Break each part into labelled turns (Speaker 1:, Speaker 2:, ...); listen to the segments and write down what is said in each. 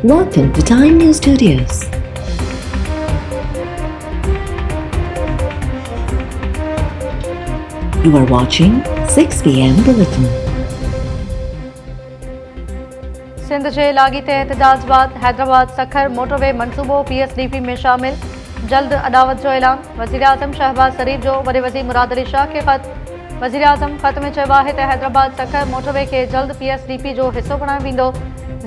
Speaker 1: Welcome to Time News Studios. You are watching 6 p.m. Bulletin.
Speaker 2: Sindh जे लाॻीते एहतजाज बाद Hyderabad Sukkur motorway मंसूबो PSDP में शामिल, जल्द अदावत जो ऐलान। वज़ीर आज़म शहबाज शरीफ जो वॾे वज़ीर मुराद अली शाह खे ख़त। वज़ीर आज़म ख़त में चयो आहे त हैदराबाद सखर मोटरवे खे जल्द PSDP जो हिसो बणायो वेंदो।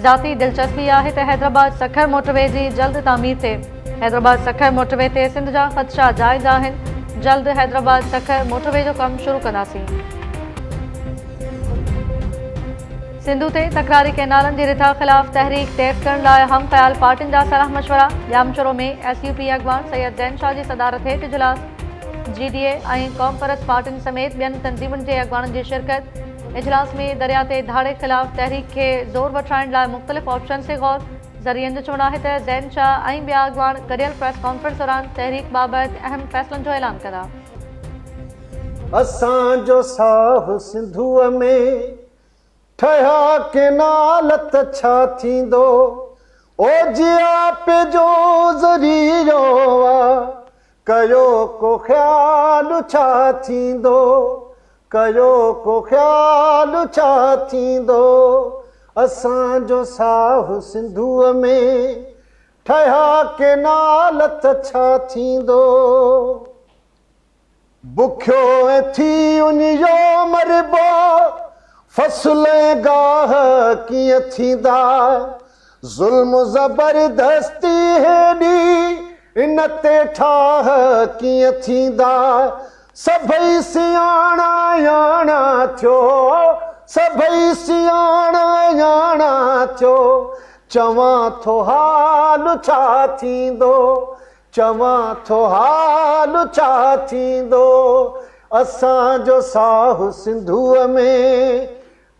Speaker 2: ज़ाती दिलचस्पी आहे त हैदराबाद सखर मोटरवे जी जल्द तामीर थिए। हैदराबाद सखर मोटरवे ते सिंध जा ख़दशा जाइज़ आहिनि। जल्द हैदराबाद सखर मोटरवे जो कमु शुरू कंदासीं। सिंधु ते तकरारी कैनालनि जी रिथा ख़िलाफ़ तहरीक तेज़ करण लाइ हम ख़याल पार्टियुनि जा सलाह मशवरा। जामचोरो में SUP अॻवान सैयद ज़ैन शाह जी सदारत हेठि इजलास। GDA ऐं क़ौम परस्त पार्टियुनि समेत ॿियनि तंज़ीमुनि जे अॻवाननि जी शिरकत। इजलास में दरिया ते धाड़े ख़िलाफ़ तहरीक खे ज़ोर वठाइण लाइ मुख़्तलिफ़ ऑप्शन ते गौर। ज़रियनि जो चवणु आहे त ज़ैन शाह ऐं ॿिया अॻवान गॾियल प्रेस कॉन्फ्रेंस दौरान तहरीक बाबति अहम फ़ैसिलनि जो ऐलान कंदा।
Speaker 3: असांजो साहु सिंधुअ में ठहिया केनाल त छा थींदो, ओ जिया पे जो ज़रियो आ, कयो को ख़्यालु छा थींदो, कयो को ख़्यालु छा थींदो। असांजो साहु सिंधुअ में ठहिया केनाल त छा थींदो। बुखियो ऐं थी उन्हीअ मरिबो, फसल गाह कीअं थींदा, ज़ुल्म ज़बरदस्ती हेॾी इन ते ठाह कीअं थींदा। सभई सियाणा याणा थियो, सभई सियाणा याणा थियो, चवां थो हाल छा थींदो, चवां थो हाल छा थींदो। असांजो साहु सिंधुअ में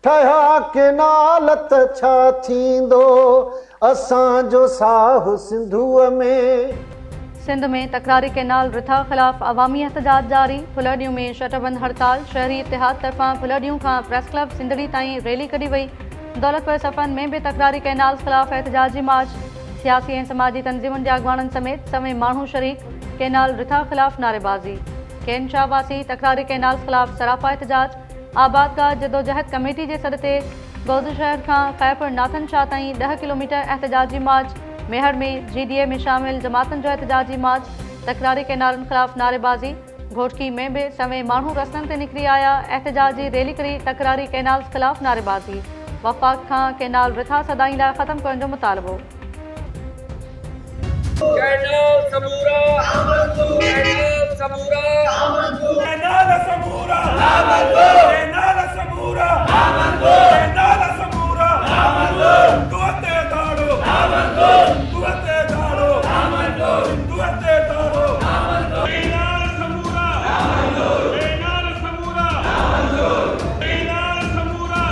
Speaker 3: ठहिया केनाल त छा थींदो, असांजो साहु सिंधुअ में।
Speaker 2: सिंध में तकरारी कैनाल रिथा ख़िलाफ़ अवामी एहतजाज जारी। फुलड़ियूं में शटरबंद हड़ताल। शहरी इतिहाद तरफ़ां फुलड़ियूं खां प्रेस क्लब सिंधड़ी ताईं रैली कढी वई। दौलतपुर सफ़न में भी तकरारी कैनाल ख़िलाफ़ एहतजाजी मार्च। सियासी ऐं समाजी तंज़ीमुनि जे अॻवाननि समेत समें माण्हू शरीक। कैनाल रिथा ख़िलाफ़ नारेबाज़ी। केन शाहवासी तकरारी कैनाल ख़िलाफ़ सरापा एहतजाज। आबादगाह जदोजहद कमेटी जे सॾ ते गौज़ शहर खां ख़ैरपुर नाथन शाह ताईं 10 किलोमीटर एहतजाजी मार्च। मेहर में GDA में शामिल जमातनि जो एहतजाजी मार्च। तकरारी कैनालनि ख़िलाफ़ नारेबाज़ी। घोटकी में भी समें माण्हू रस्तनि ते निकिरी आया। एहतजाजी रैली करी तकरारी कैनाल ख़िलाफ़ नारेबाज़ी। वफ़ाक़ खां कैनाल रिथा सदाईं लाइ ख़त्म करण जो मुतालबो।
Speaker 4: कैनाल समूरा कैनाल समूरा कैनाल समूरा कैनाल समूरा कैनाल समूरा दुआते दाड़ो दुआते दाड़ो दुआते दाड़ो कैनाल समूरा कैनाल समूरा कैनाल समूरा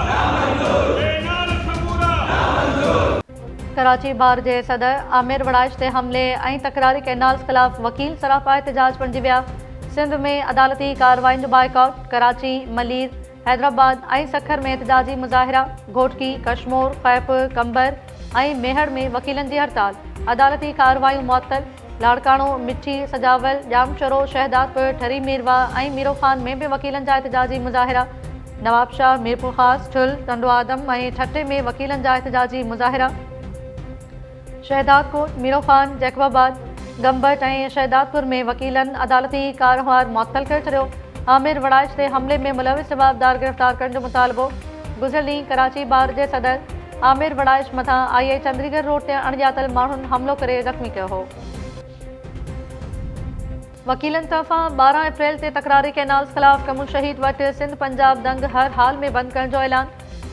Speaker 4: कैनाल समूरा। कराची बार जे सदर आमिर वड़ाइश ते हमले ऐं तकरारी कैनाल्स ख़िलाफ़ वकील सरापा एहतजाज बणिजी विया। सिंध में अदालती कार्रवाइनि जो बाइकआउट। कराची, मलीर, हैदराबाद ऐं सखर में एहतजाजी मुज़ाहिरा। घोटकी, कशमोर, ख़ैरपुर, कंबर ऐं मेहर में वकीलनि जी हड़ताल। अदालती कार्रवायूं मुअत्तल। लाड़काणो, मिठी, सजावल, जामचोरो, शहदादपुर, ठरी मीरवा ऐं मीरो ख़ान में भी वकीलनि जा एहतजाजी मुज़ाहिरा। नवाबशाह, मीरपुर ख़ास, ठुल, टंडो आदम ऐं ठटे में वकीलनि जा एहतजाजी मुज़ाहिरा। शहदादकोट, मीरो ख़ान, जैकबाबाद, गंबट ऐं शहदादपुर में वकीलनि अदालती कारवार मुअत्तल करे छॾियो। आमिर वड़ाइश ते हमले में मुलविस जवाबदार गिरफ़्तार करण जो मुतालबो। गुज़िरियल ॾींहुं कराची बार जे सदर आमिर वड़ाइश मथां IA चंडीगढ़ रोड ते अणॼातल माण्हुनि हमलो करे ज़ख़्मी कयो हो। वकीलनि तरफ़ां 12 अप्रैल ते तकरारी कैनाल्स ख़िलाफ़ कमु शहीद वटि सिंध पंजाब दंग हर हाल में बंदि करण जो ऐलान।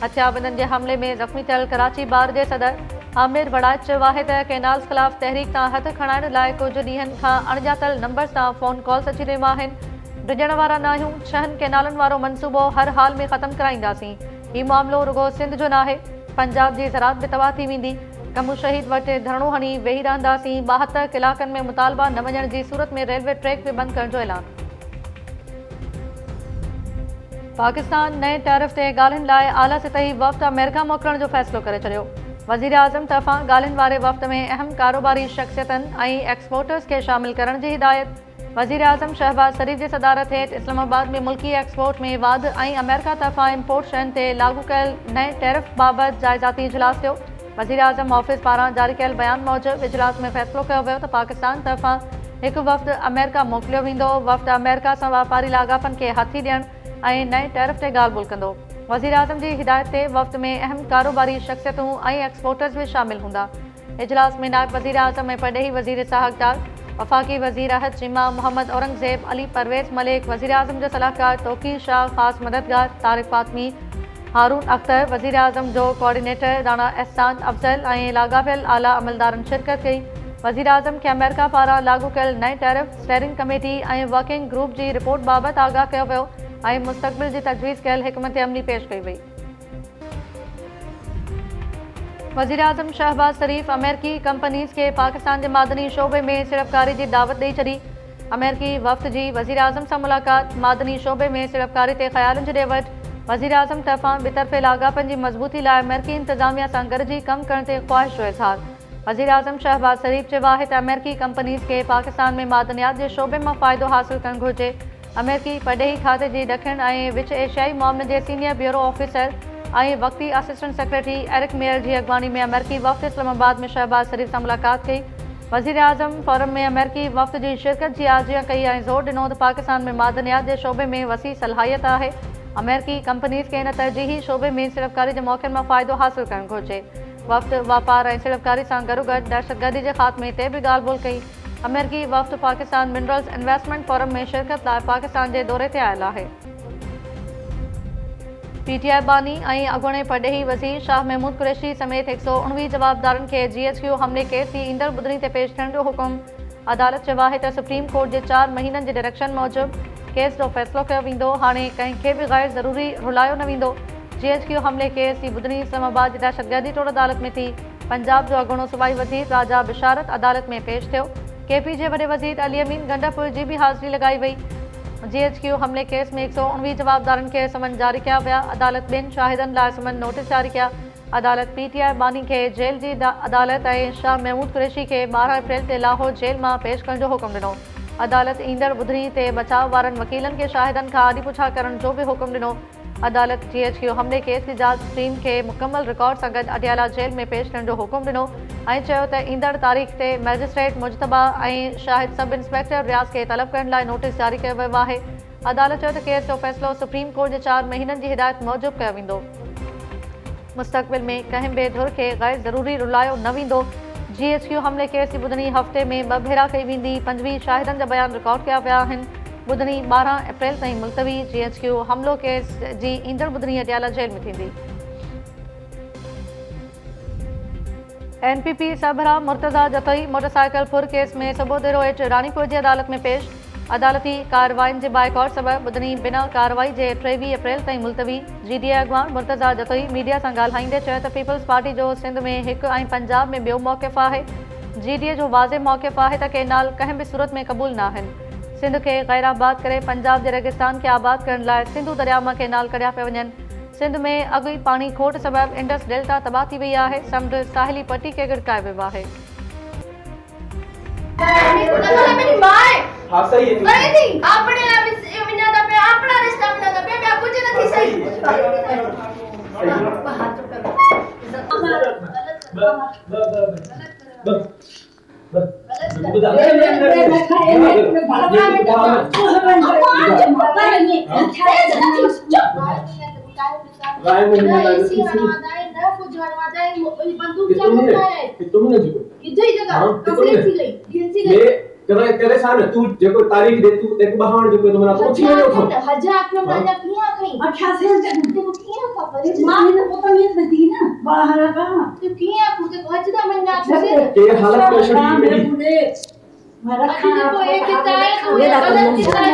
Speaker 4: हथियारबंदनि जे हमले में ज़ख़्मी थियल कराची बार जे सदर आमिर वड़ाइश चयो आहे त कैनाल्स ख़िलाफ़ तहरीक तां हथ खणाइण लाइ कुझु ॾींहंनि खां अणॼातल नंबर्स तां फ़ोन कॉल्स अची रहियूं आहिनि। डिॼण वारा न आहियूं। 6 कैनालनि वारो मनसूबो हर हाल में ख़त्म कराईंदासीं। हीउ मामिलो रुगो सिंध जो न आहे, पंजाब जी ज़राअत बि तबाह थी वेंदी। कमु शहीद वटि धरणो हणी वेही रहंदासीं। 72 कलाकनि में मुतालबा न वञण जी सूरत में रेलवे ट्रैक बि बंदि करण जो ऐलान। पाकिस्तान नए टैरिफ ते ॻाल्हियुनि लाइ आला सतही वफ़द अमेरिका मोकिलण जो फ़ैसिलो करे छॾियो।
Speaker 2: वज़ीर आज़म तरफ़ां ॻाल्हियुनि वारे वफ़्त में अहम कारोबारी शख़्सियतनि ऐं एक्सपोर्टर्स खे शामिल करण जी हिदायत। वज़ीर आज़म शहबाज शरीफ़ जी सदारत हेठि इस्लामाबाद में मुल्की एक्सपोर्ट में वाधि ऐं अमेरिका तरफ़ां इम्पोर्ट शयुनि ते लागू कयल नए टैरिफ बाबति जाइज़ाती इजलास थियो। वज़ीर आज़म ऑफिस पारां जारी कयल बयान मूजिबि इजलास में फ़ैसिलो कयो वियो त पाकिस्तान तरफ़ां हिकु वफ़्द अमेरिका मोकिलियो वेंदो। वफ़्द अमेरिका सां वापारी लाॻापनि खे हथी ॾियणु ऐं नए टैरिफ ते ॻाल्हि ॿोल कंदो। वज़ीर आज़म जी हिदायत ते वफ़्द में अहम कारोबारी शख़्सियतूं ऐं एक्सपोर्टर्स भी शामिल हूंदा। इजलास में नायब वज़ीर आज़म ऐं परॾेही वज़ीर साहकदार, वफ़ाक़ी वज़ीर अहद शीमा, मोहम्मद औरंगज़ेब, अली परवेज़ मलिक, वज़ीर आज़म जो सलाहकार तौक़ीर शाह, ख़ासि मददगार तारिक फातमी, हारून अख्तर, वज़ीर आज़म जो कोऑर्डिनेटर राणा एहसान अफ़ज़ल ऐं लाॻापियल आला अमलदारनि शिरकत कई। वज़ीर आज़म खे अमेरिका पारां लागू कयल नए टैरिफ, स्टेयरिंग कमेटी ऐं वर्किंग ग्रुप जी रिपोर्ट बाबति आगाह कयो वियो ऐं मुस्तक़बिल जी तजवीज़ कयल हिकमत अमली पेश कई वई। वज़ीर आज़म शहबाज शरीफ़ अमेरिकी कंपनीज़ के पाकिस्तान के मादनी शोबे में सिड़पकारी की दावत ॾेई छॾी। अमेरिकी वफ़्द जी वज़ीर आज़म सां मुलाक़ात, मादनी शोबे में सिड़पकारी ते ख़्यालनि जी ॾे वज़ीर आज़म तरफ़ां ॿितरफ़े लाॻापनि जी मज़बूती लाइ अमेरिकी इंतज़ामिया सां गॾिजी कमु करण ते ख़्वाहिश जो इज़हार। वज़ीर आज़म शहबाज शरीफ़ चयो आहे त अमेरिकी कंपनीज़ के पाकिस्तान में मादनियात जे शोबे मां फ़ाइदो हासिल करणु घुरिजे। अमेरिकी परॾेही खाते जी ॾखिण ऐं विच एशियाई मामले जे सीनियर ब्यूरो ऑफिसर ऐं वक़्ती असिस्टेंट सेक्रेटरी एरिक मेयर जी अॻवानी में अमेरिकी वफ़्द इस्लामाबाद में शहबाज शरीफ़ सां मुलाक़ात कई। वज़ीर आज़म फोरम में अमेरिकी वफ़्द जी शिरकत जी आजियां कई ऐं ज़ोर ॾिनो त पाकिस्तान में मादनियात जे शोबे में वसी सलाहियत आहे। अमेरिकी कंपनीज़ खे इन तरजीही शोबे में सिड़पकारी जे मौक़नि मां फ़ाइदो हासिल करणु घुरिजे। वफ़्द वापार ऐं सिड़पकारी सां गॾोगॾु दहशतगर्दी जे ख़ात्मे ते बि ॻाल्हि ॿोल कई। अमेरिकी वफ़्द पाकिस्तान मिनरल्स इन्वेस्टमेंट फोरम में शिरकत लाइ पाकिस्तान जे दौरे ते आयल आहे। पीटीआई बानी ऐं अॻूणे परॾेही वज़ीर शाह महमूद कुरैशी समेत 119 जवाबदारनि खे GHQ हमले केस जी ईंदड़ ॿुधणी ते पेश थियण जो हुकुम। अदालत चयो आहे त सुप्रीम कोर्ट जे 4 महीननि जे डायरेक्शन मूजिबि केस जो फ़ैसिलो कयो वेंदो। हाणे कंहिंखे बि गैर ज़रूरी रुलायो न वेंदो। GHQ हमले केस जी ॿुधणी इस्लामाबाद जी दहशतगर्दी टोड़ अदालत में थी। पंजाब जो अॻूणो सूबाई वज़ीर राजा बिशारत अदालत में पेश थियो। KP जे वॾे वज़ीर अली अमीन गंडापुर जी बि हाज़िरी लॻाई वई। GHQ हमले केस में 119 जवाबदारनि खे समन जारी कया विया। अदालत ॿिनि शाहिदनि लाइ समन नोटिस जारी कया। अदालत PTI बानी खे जेल जी अदालत ऐं शाह महमूद कुरैशी खे 12 अप्रैल ते लाहौर जेल मां पेश करण जो हुकुम ॾिनो। अदालत ईंदड़ ॿुधणी ते बचाव वारनि वकीलनि खे शाहिदनि खां आॾी पुछा करण जो बि हुकुम ॾिनो। अदालत GHQ हमले केस जी जांच टीम खे मुकमल रिकॉर्ड सां गॾु अडियाला जेल में पेश थियण जो हुकुम ॾिनो ऐं चयो त ईंदड़ तारीख़ ते मैजिस्ट्रेट मुजतबा ऐं शाहिद सब इंस्पेक्टर रियाज़ खे तलब करण लाइ नोटिस जारी कयो वियो आहे। अदालत चयो त केस जो फ़ैसिलो सुप्रीम कोर्ट जे 4 महीननि जी हिदायत मूजिबि कयो वेंदो। मुस्तक़बिल में कंहिं बि धुर खे गैर ज़रूरी रुलायो न वेंदो। GHQ हमले केस जी ॿुधणी हफ़्ते में 2 भेरा कई वेंदी। 25 शाहिदनि जा बयान रिकॉर्ड कया विया आहिनि। ॿुधणी 12 अप्रैल ताईं मुलतवी। GHQ हमलो केस जी ईंदड़ ॿुधणी अडियाला जेल में थींदी। NPP सरबराह मुर्तज़ा जतोई मोटरसाइकिल फुर केस में सुबुह देरो हेठि रानीपुर जी अदालत में पेश। अदालती कार्रवाइनि जे बाइकॉट सबबि ॿुधणी बिना कार्रवाई जे 23 अप्रैल ताईं मुलतवी। GDA अॻवान मुर्तज़ा जतोई मीडिया सां ॻाल्हाईंदे चयो त पीपल्स पार्टी जो सिंध में हिकु ऐं पंजाब में ॿियो मौक़िफ़ आहे। GDA जो वाज़े मौक़िफ़ आहे त केनाल कंहिं बि सूरत में क़बूल न आहिनि। सिंध खे गैर आबाद करे पंजाब जे रेगिस्तान खे आबाद करण लाइ सिंधु दरिया मां केनाल कढिया पिया वञनि। सिंध में अॻु ई पाणी खोट सबबि इंडस डेल्टा तबाह थी वई आहे। समुंड साहिली पटी खे गिड़काए वियो आहे।
Speaker 4: हाँ सही है
Speaker 5: अरे नहीं आपने अभी विनादा पे अपना रिश्ता विनादा पे मैं कुछ नहीं सही
Speaker 4: करे सान तू जेको तारीख दे तू देख बहान जो तो मना पूछी ने उठो
Speaker 5: हजा आपने राजा किया खई
Speaker 6: 88 से
Speaker 5: तो किया खबर
Speaker 6: मां ने पता नहीं थी ना बाहर का
Speaker 5: तो किया कुछ हजदा महीना से
Speaker 4: के हालत में छड़ी मेरी
Speaker 6: मेरा
Speaker 5: अभी को एक किताब गलत किताब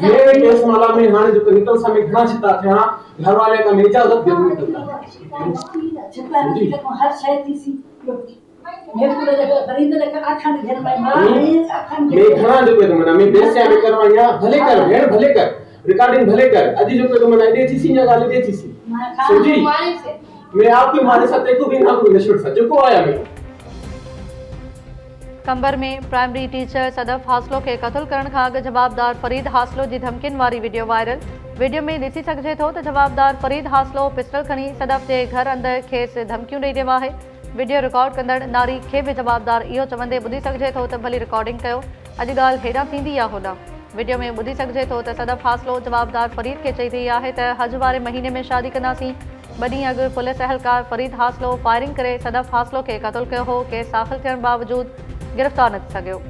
Speaker 4: ये केस माला में हाने जो निकल समय घना चिता थे हां घर वाले का मेरी इजाजत दे
Speaker 6: छपा हर शय थी सी मैं पूरे जगह खरीद लेकर आठन घर में मां
Speaker 4: मैं घना जो पे मना मैं बेस से करवाया भले कर भेड़ भले कर रिकॉर्डिंग भले कर अजी जो पे मना दे थी सी ना गाली दे थी सी
Speaker 5: समझी
Speaker 7: मैं आपके मारे साथ को भी ना कोई छुड़ सके को आया मैं
Speaker 2: कंबर में प्राइमरी टीचर सदफ हासलो के क़त्ल करण खां अॻु जवाबदार फरीद हासलो जी धमकियुनि वारी वीडियो वायरल। वीडियो में ॾिसी सघिजे थो त जवाबदार फरीद हासलो पिस्टल खणी सदफ जे घर अंदरि खेसि धमकियूं ॾेई रहियो आहे। वीडियो रिकॉर्ड कंदड़ नारी खे बि जवाबदार इहो चवंदे ॿुधी सघिजे थो त भली रिकॉर्डिंग कयो, अॼु ॻाल्हि हेॾां थींदी या होॾां। वीडियो में ॿुधी सघिजे थो त सदफ हासलो जवाबदार फरीद खे चई रही आहे त हज वारे महीने में शादी कंदासीं। ॿ ॾींहं अॻु पुलिस अहलकार फरीद हासलो फायरिंग करे सदफ हासलो खे क़त्ल कयो हो। केस दाख़िल थियण बावजूदि गिरफ़्तार न थी सघियो।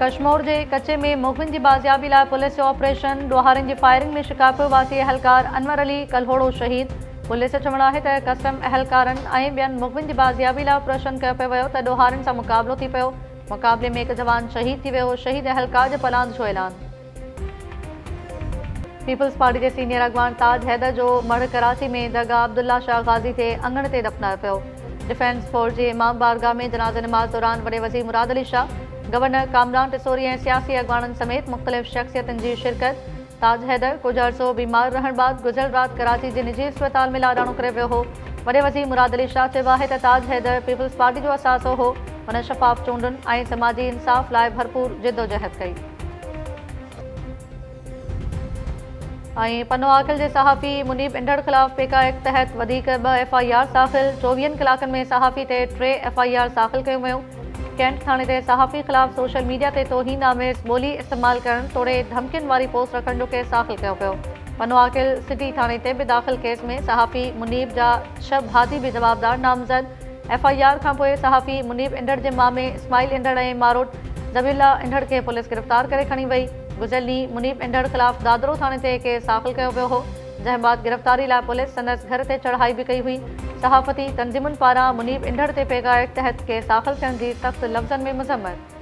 Speaker 2: कशमोर जे कचे में मुखबिन जी बाज़ियाबी लाइ पुलिस जो ऑपरेशन। ॾोहारनि जी फायरिंग में शिकारपुर वासी अहलकार अनवर अली कलहोड़ो शहीद। पुलिस जो चवणु आहे त कस्टम अहलकारनि ऐं ॿियनि मुखबिन जी बाज़ियाबी लाइ ऑपरेशन कयो पियो वियो त ॾोहारनि सां मुक़ाबिलो थी पियो। मुक़ाबले में हिकु जवान शहीद थी वियो। शहीद अहलकार जे पलांद जो ऐलान। पीपल्स पार्टी के सीनियर अगवान ताज हैदर जो मढ़ कराची में दरगाह अब्दुल्ला शाह गाज़ी थे अंगण ते दफ़नायो पियो। डिफेंस फोर्स जे इमाम बारगाह में जनाज़ नमाज़ दौरान वॾे वज़ीर मुराद अली शाह, गवर्नर कामरान टिसोरी ऐं सियासी अगवाननि समेत मुख़्तलिफ़ शख़्सियतुनि जी शिरकत। ताज हैदर कुझु अर्सो बीमार रहण बाद गुज़िरियल राति कराची जे निजी अस्पताल में लाॾाणो करे वियो हो। वॾे वज़ीर मुराद अली शाह चयो आहे त ताज हैदर पीपल्स पार्टी जो असासो हो। हुन शफ़ाफ़ चूंडुनि ऐं समाजी इंसाफ़ लाइ भरपूर जिदोजहद कई। पनो आकिल के सहाफ़ी मुनीब इंडड़ ख़िलाफ़ पेका एक्ट तहत वधीक 2 FIR दाख़िल। 24 कलाकनि में सहाफ़ी ते 3 FIR दाख़िल कयो वियो। कैंट थाणे ते सहाफ़ी ख़िलाफ़ सोशल मीडिया ते तौहीन आमेज़ ॿोली इस्तेमालु करण तोड़े धमकियुनि वारी पोस्ट रखण जो केस दाख़िल कयो पियो। पनो आकिल सिटी थाणे ते बि दाख़िल केस में सहाफ़ी मुनीब जा 6 भाती भी जवाबदार नामज़द। FIR खां पोइ सहाफ़ी मुनीब इंडड़ जे मामे इस्माइल इंडड़ ऐं मारोट ज़बीउल्ला इंडड़ खे पुलिस गिरफ़्तार करे खणी वई। गुज़िरियल ॾींहुं मुनीब इंडड़ ख़िलाफ़ दादरो थाणे ते केस दाख़िल कयो वियो हो, जंहिं बाद गिरफ़्तारी लाइ पुलिस संदसि घर ते चढ़ाई बि कई हुई। सहाफ़ती तंज़ीमुनि पारां मुनीब इंडड़ ते पेगा एक्ट तहत केस दाख़िल थियण जी सख़्त लफ़्ज़नि में मज़म्मत।